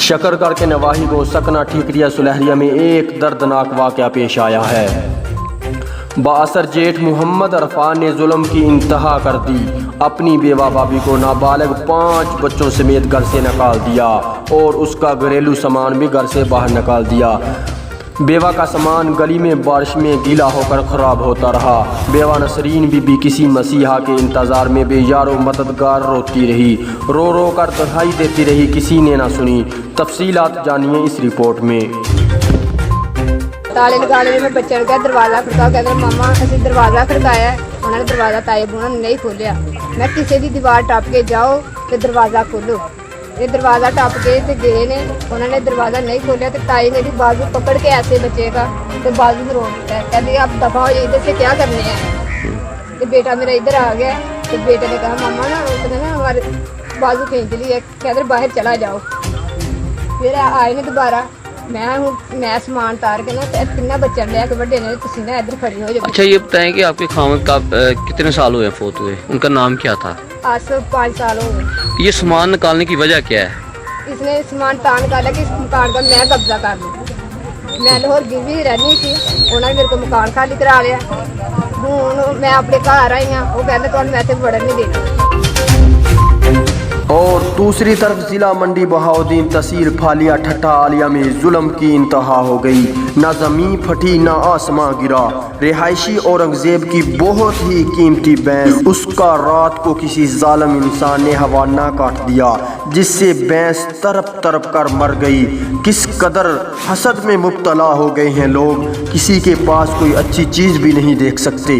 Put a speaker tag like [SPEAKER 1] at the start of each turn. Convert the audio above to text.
[SPEAKER 1] शकरगढ़ के नवाही को सकना ठीकरिया सुलहरिया में एक दर्दनाक वाक़या पेश आया है। बाअसर जेठ मोहम्मद अरफान ने जुल्म की इंतहा कर दी। अपनी बेवा भाभी को नाबालिग 5 बच्चों समेत घर से निकाल दिया और उसका घरेलू सामान भी घर से बाहर निकाल दिया। बेवा का सामान गली में बारिश में गीला होकर ख़राब होता रहा। बेवा नसरीन बीबी किसी मसीहा के इंतज़ार में बेयारो मददगार रोती रही, रो रो कर दुहाई देती रही, किसी ने ना सुनी। तफसीलात जानिए इस रिपोर्ट में।
[SPEAKER 2] ताले लगाने में बच्चे ने कहा दरवाज़ा खड़का, कहते मामा असं दरवाज़ा खड़काया है। उन्होंने दरवाज़ा ताए बुआ ने नहीं खोलिया। मैं किसी की दीवार टप के जाओ तो दरवाज़ा खोलो। ये दरवाज़ा टप के तो गए ने, उन्होंने दरवाज़ा नहीं खोलिया तो ताई ने भी बाजू पकड़ के ऐसे बच्चे का तो बाजू में रोकता है, कहते आप दफ़ा हो इधर से क्या करने हैं। तो बेटा मेरा इधर आ गया तो बेटे ने कहा मामा ना उसने ना हमारे बाजू खींच ली है, कहते बाहर चला जाओ। फिर आए ने दोबारा, मैं समान तार के ना तिना बच्चा लिया के बड़े ने तुसी ना इधर खड़ी हो जाओ।
[SPEAKER 3] अच्छा ये बताएं कि आपके खामद का कितने साल हुए फोत हुए, उनका नाम क्या था?
[SPEAKER 2] आज से 5 साल हो गए।
[SPEAKER 3] ये सामान निकालने की वजह क्या है?
[SPEAKER 2] इसने सामान तान निकाला कि इस मकान का मैं कब्जा कर लूँ। मैं लाहौर गिरवी रहनी थी, उन्होंने मेरे को मकान खाली करा लिया। हूँ मैं अपने घर आई हाँ, वो कहते तो मैं इतने बढ़न नहीं देना।
[SPEAKER 1] और दूसरी तरफ जिला मंडी बहाउद्दीन तहसील फालिया ठट्ठा आलिया में जुल्म की इंतहा हो गई। ना ज़मीन फटी ना आसमां गिरा। रिहायशी औरंगजेब की बहुत ही कीमती भैंस, उसका रात को किसी जालिम इंसान ने हवाना काट दिया, जिससे भैंस तरप तरप कर मर गई। किस कदर हसद में मुब्तला हो गए हैं लोग, किसी के पास कोई अच्छी चीज़ भी नहीं देख सकते।